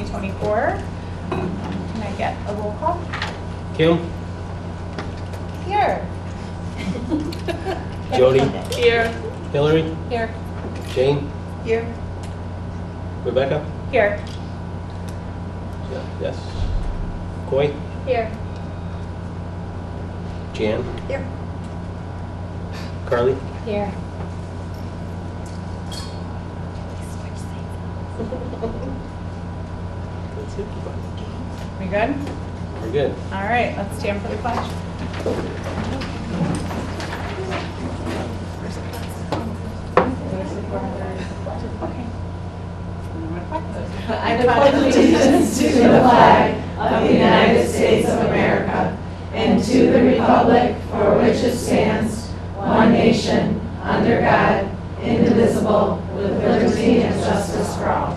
2024. Can I get a roll call? Kim, Here. Jody, Here. Hillary, Here. Jane, Here. Rebecca? Here. Yes. Coy? Here. Jan? Here. Carly? Here. That's it. We good? We're good. All right, let's stand for the pledge. I pledge allegiance to the flag of the United States of America and to the republic for which it stands, one nation, under God, indivisible, with liberty and justice for all.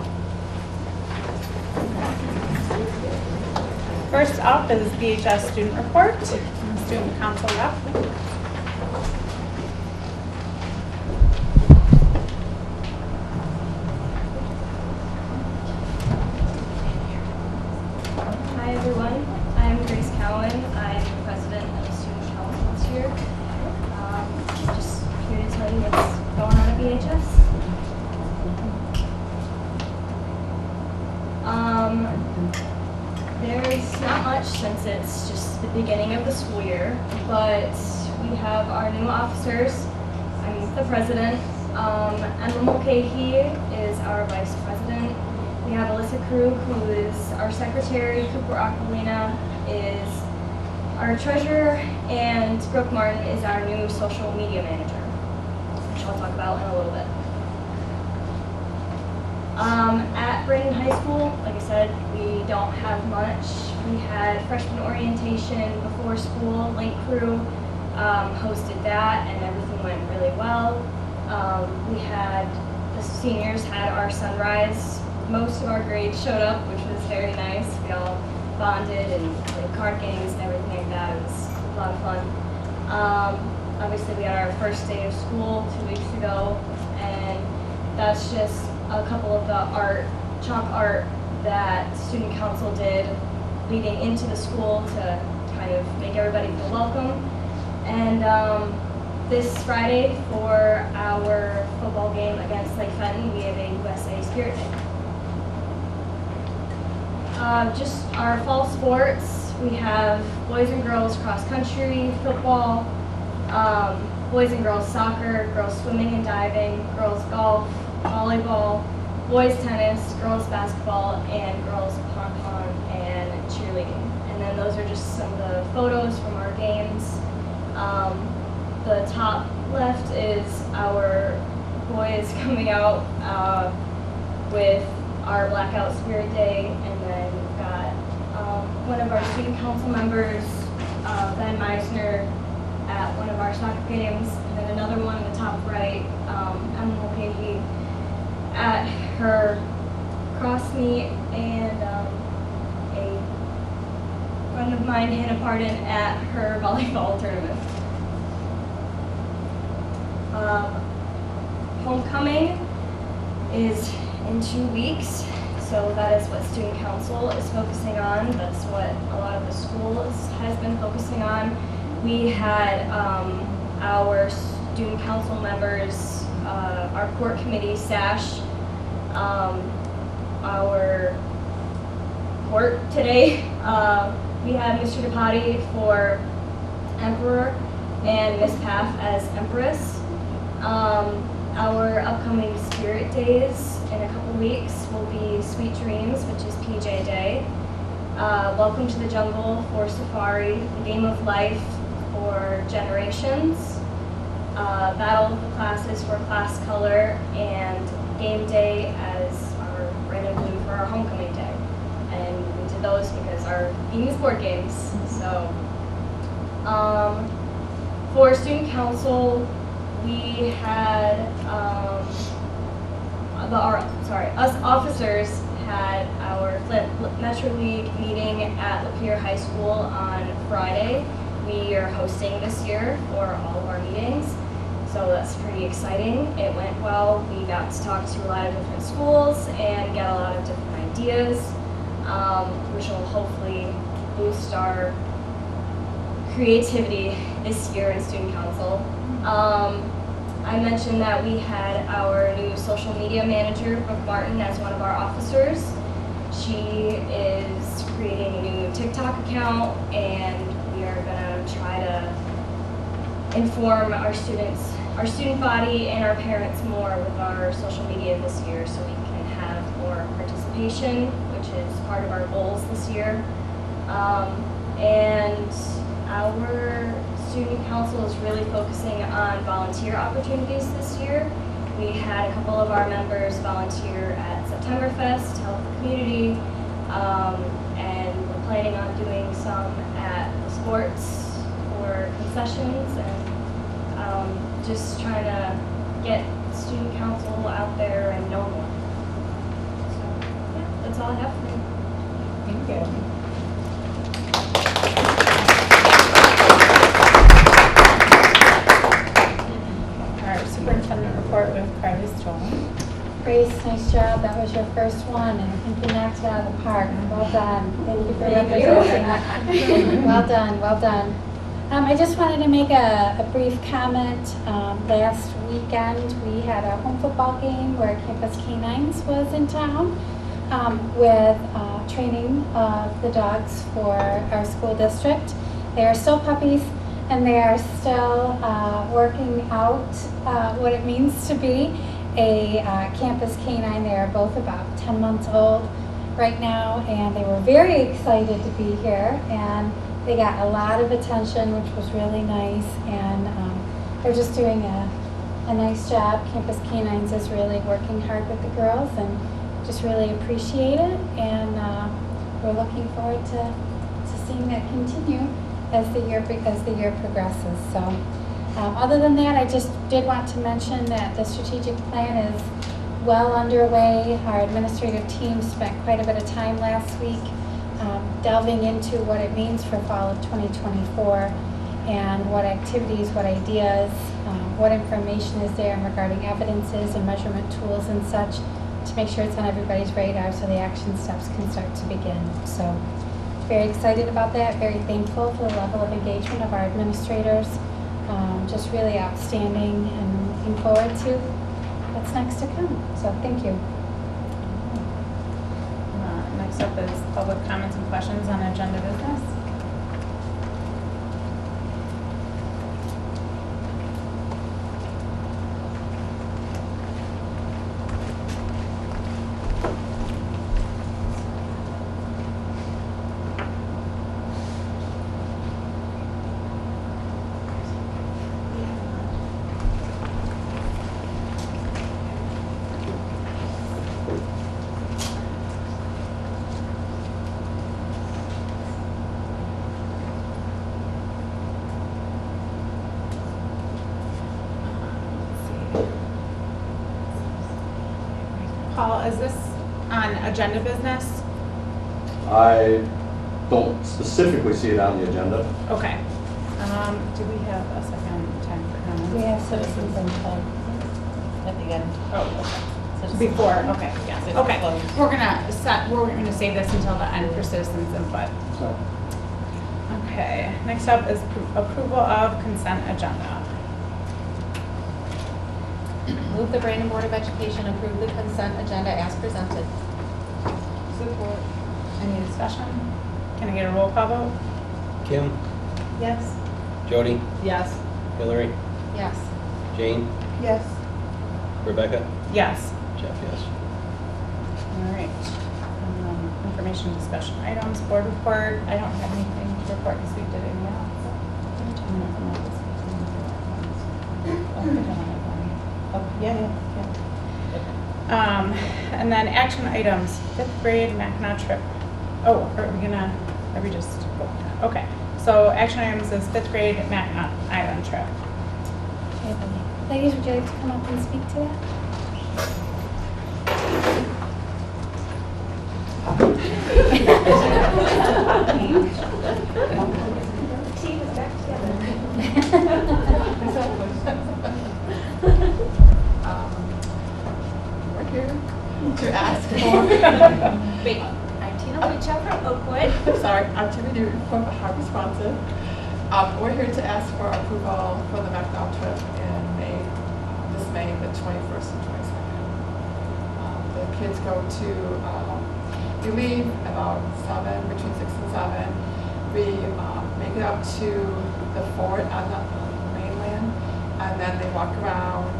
First up is BHS student report. Student council rep. Hi everyone, I'm Grace Cowan. I'm the president of the student council this year. Just here to tell you what's going on at BHS. There's not much since it's just the beginning of the school year, but we have our new officers. I'm the president. Emma Mulcahy is our vice president. We have Alyssa Krug, who is our secretary. Cooper Aquilina is our treasurer, and Brooke Martin is our new social media manager, which I'll talk about in a little bit. At Brandon High School, like I said, we don't have much. We had freshman orientation before school. Link Crew hosted that, and everything went really well. We had the seniors had our sunrise. Most of our grades showed up, which was very nice. We all bonded and played card games and everything like that. It was a lot of fun. Obviously, we had our first day of school 2 weeks ago, and that's just a couple of the chalk art that student council did leading into the school to kind of make everybody feel welcome. And this Friday for our football game against Lake Fenton, we have a USA Spirit Day. Just our fall sports, we have boys and girls cross country, football, boys and girls soccer, girls swimming and diving, girls golf, volleyball, boys tennis, girls basketball, and girls pom-pom and cheerleading. And then those are just some of the photos from our games. The top left is our boys coming out with our Blackout Spirit Day, and then we've got one of our student council members, Ben Meisner, at one of our soccer games, and then another one in the top right, Emma Mulcahy, at her cross meet, and a friend of mine, Hannah Pardon, at her volleyball tournament. Homecoming is in 2 weeks, so that is what student council is focusing on. That's what a lot of the school has been focusing on. We had our student council members, our court committee, SASH, our court today. We had Mr. DePati for Emperor and Miss Paff as Empress. Our upcoming Spirit Days in a couple weeks will be Sweet Dreams, which is PJ Day. Welcome to the Jungle for Safari, the Game of Life for Generations, Battle of the Classes for Class Color, and Game Day as our red and blue for our homecoming day. And we did those because our theme is board games. So, for student council, we had us officers had our Flint Metro League meeting at Lapeer High School on Friday. We are hosting this year for all of our meetings, so that's pretty exciting. It went well. We got to talk to a lot of different schools and get a lot of different ideas. which will hopefully boost our creativity this year in student council. I mentioned that we had our new social media manager, Brooke Martin, as one of our officers. She is creating a new TikTok account, and we are gonna try to inform our students, our student body, and our parents more with our social media this year so we can have more participation, which is part of our goals this year. And our student council is really focusing on volunteer opportunities this year. We had a couple of our members volunteer at Septemberfest to help the community, and we're planning on doing some at sports or concessions, and just trying to get student council out there and know more. So, yeah, that's all I have for you. Thank you. Our superintendent report with Carly Stroll. Grace, nice job. That was your first one, and I think you knocked it out of the park. Well done. Thank you for representing. Well done, well done. I just wanted to make a brief comment. Last weekend, we had a home football game where Campus Canines was in town with training of the dogs for our school district. They are still puppies, and they are still working out what it means to be a campus canine. They are both about 10 months old right now, and they were very excited to be here, and they got a lot of attention, which was really nice, and they're just doing a nice job. Campus Canines is really working hard with the girls, and just really appreciate it, and we're looking forward to seeing that continue as the year progresses. So other than that, I just did want to mention that the strategic plan is well underway. Our administrative team spent quite a bit of time last week delving into what it means for fall of 2024 and what activities, what ideas, what information is there regarding evidences and measurement tools and such to make sure it's on everybody's radar so the action steps can start to begin. So very excited about that, very thankful for the level of engagement of our administrators. Just really outstanding, and looking forward to what's next to come. So thank you. Next up is public comments and questions on agenda business. Paul, is this on agenda business? I don't specifically see it on the agenda. Okay. Do we have a second time for comments? We have citizens input at the end. Oh, okay. Before, okay, yes, okay. We're gonna save this until the end for citizens input. So, Okay, next up is approval of consent agenda. Move the Brandon Board of Education approve the consent agenda as presented. Support. Any discussion? Can I get a roll call vote? Kim, Yes. Jody, Yes. Hillary, Yes. Jane, Yes. Rebecca, Yes. Jeff, yes. All right. Information discussion items, board report. I don't have anything to report this week, did anyone else? Oh, yeah. And then action items, 5th grade Mackinac trip. Oh, are we just, okay. So action items is 5th grade Mackinac Island trip. Okay, ladies, would you like to come up and speak to that? We're here to ask for. Wait, I Tina Lucha from Oakwood. Sorry, I'm Timmy Newton from Hard Responsive. We're here to ask for approval for the Mackinac trip in May, this May, the 21st and 22nd. The kids go to, we leave about 7, between 6 and 7. We make it up to the fort on the mainland, and then they walk around,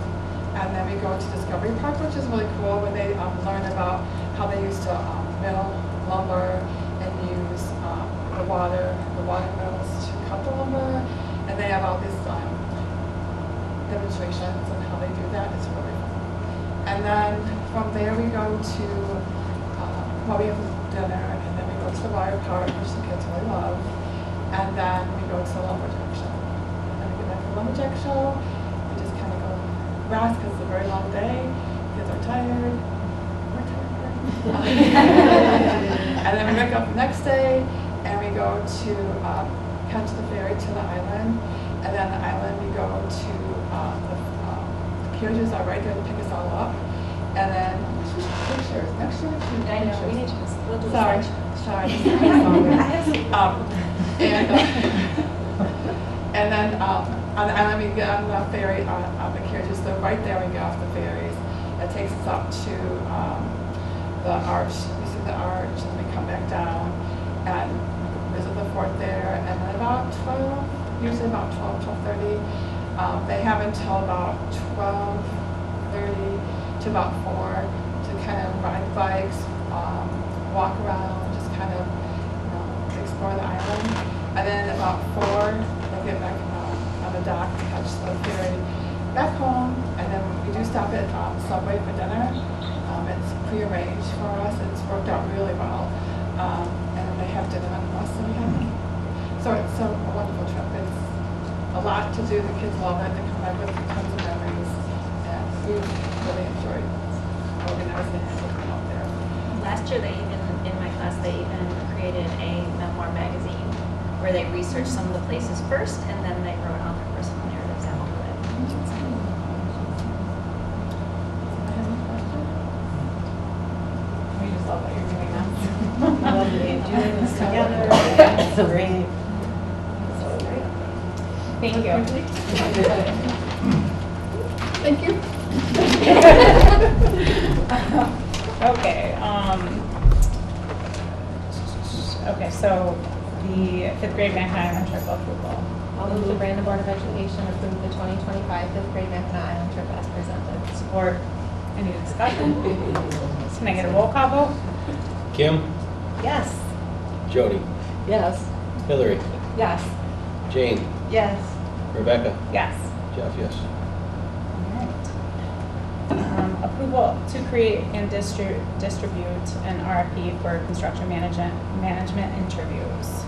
and then we go to Discovery Park, which is really cool, where they learn about how they used to mill lumber and use the water mills to cut the lumber, and they have all these demonstrations on how they do that. It's really fun. And then from there we go to, we have dinner, and then we go to the water park, which the kids really love, and then we go to the lumberjack show. And then we get back to the lumberjack show, we just kind of go rest because it's a very long day, kids are tired, we're tired. And then we wake up the next day, and we go to catch the ferry to the island, and then the island we go to the carriages are right there to pick us all up, and then pictures. Next year, I know, we need to just, we'll do a sorry, slideshow. and then on the island we get on the ferry on the carriages. So right there we get off the ferries. It takes us up to the arch. We see the arch, and we come back down and visit the fort there. And then about 12, usually about 12:30. They have until about 12:30 to about 4 to kind of ride bikes, walk around, just kind of explore the island. And then about 4, they get back on the dock to catch the ferry back home. And then we do stop at Subway for dinner. It's prearranged for us. It's worked out really well. And then they have dinner on the bus, and we have. So it's a wonderful trip. It's a lot to do. The kids love it. They come back with tons of memories, and we really enjoyed organizing and taking out there. Last year, in my class, they even created a memoir magazine where they researched some of the places first, and then they wrote on their personal narratives after it. We just love that you're doing that. I love that you're doing this together. So great. Thank you. Thank you. Okay, okay, so the 5th grade Mackinac Island trip approval. I'll move the Brandon Board of Education approve the 2025 5th grade Mackinac Island trip as presented. Support. Any discussion? Can I get a roll call vote? Kim, Yes. Jody, Yes. Hillary, Yes. Jane, Yes. Rebecca, Yes. Jeff, yes. Alright. Approval to create and distribute an RFP for construction management interviews.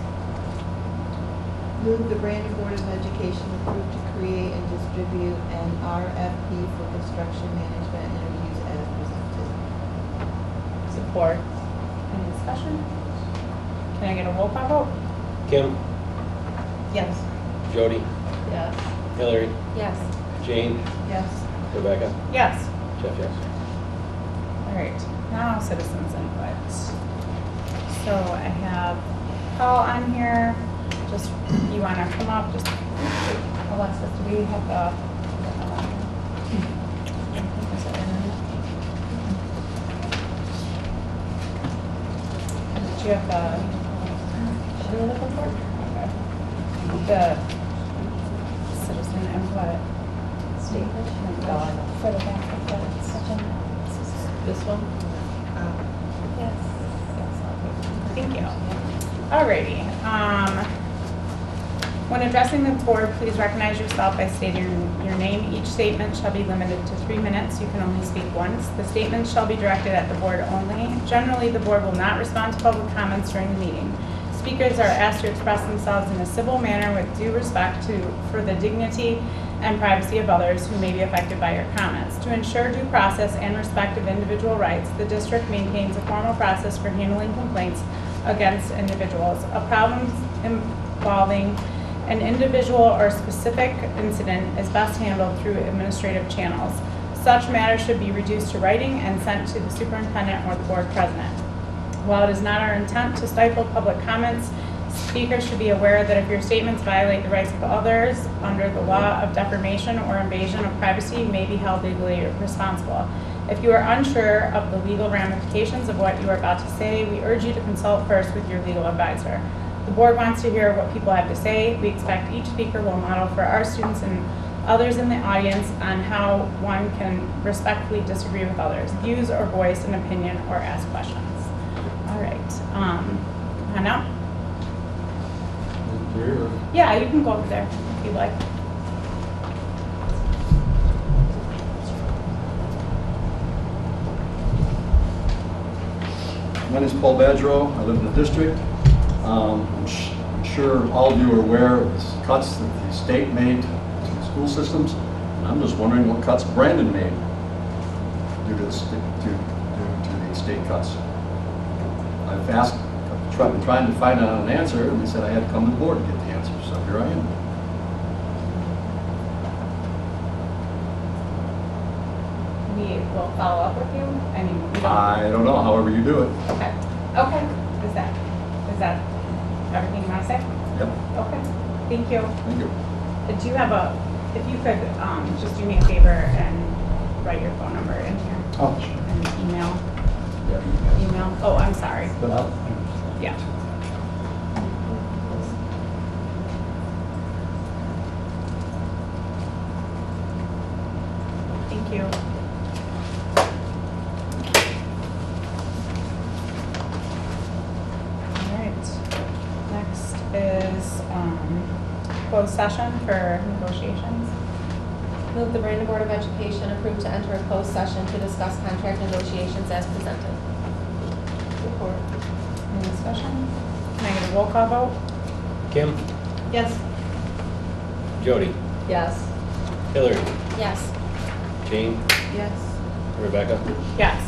Move the Brandon Board of Education approve to create and distribute an RFP for construction management interviews as presented. Support. Any discussion? Can I get a roll call vote? Kim, Yes. Jody, Yes. Hillary, Yes. Jane, Yes. Rebecca, Yes. Jeff, yes. All right, now citizens input. So I have Paul on here. Just, you want to come up, just, Alexis, do we have the? Is it in? Do you have the? What are we looking for? Okay. The citizen input statement. For the back of the section. This one? Yes. Thank you. Alrighty. When addressing the board, please recognize yourself by stating your name. Each statement shall be limited to 3 minutes. You can only speak once. The statement shall be directed at the board only. Generally, the board will not respond to public comments during the meeting. Speakers are asked to express themselves in a civil manner with due respect for the dignity and privacy of others who may be affected by your comments. To ensure due process and respect of individual rights, the district maintains a formal process for handling complaints against individuals. A problem involving an individual or specific incident is best handled through administrative channels. Such matters should be reduced to writing and sent to the superintendent or the board president. While it is not our intent to stifle public comments, speakers should be aware that if your statements violate the rights of others under the law of defamation or invasion of privacy, you may be held legally responsible. If you are unsure of the legal ramifications of what you are about to say, we urge you to consult first with your legal advisor. The board wants to hear what people have to say. We expect each speaker will model for our students and others in the audience on how one can respectfully disagree with others, use or voice an opinion, or ask questions. All right, Hannah? Yeah, you can go over there if you'd like. My name is Paul Badgerow. I live in the district. I'm sure all of you are aware of the cuts that the state made to school systems. And I'm just wondering what cuts Brandon made due to the state cuts. I've asked, been trying to find out an answer, and they said I had to come to the board to get the answer. So here I am. We will follow up with you. I mean, we don't. I don't know, however you do it. Okay. Okay. Is that everything you want to say? Yep. Okay. Thank you. Thank you. Do you have if you could just do me a favor and write your phone number in here Oh, sure. and email. Yeah. Email. Oh, I'm sorry. But Yeah. Thank you. All right. Next is closed session for negotiations. Move the Brandon Board of Education approve to enter a closed session to discuss contract negotiations as presented. Support. Any discussion? Can I get a roll call vote? Kim, Yes. Jody, Yes. Hillary, Yes. Jane, Yes. Rebecca. Yes.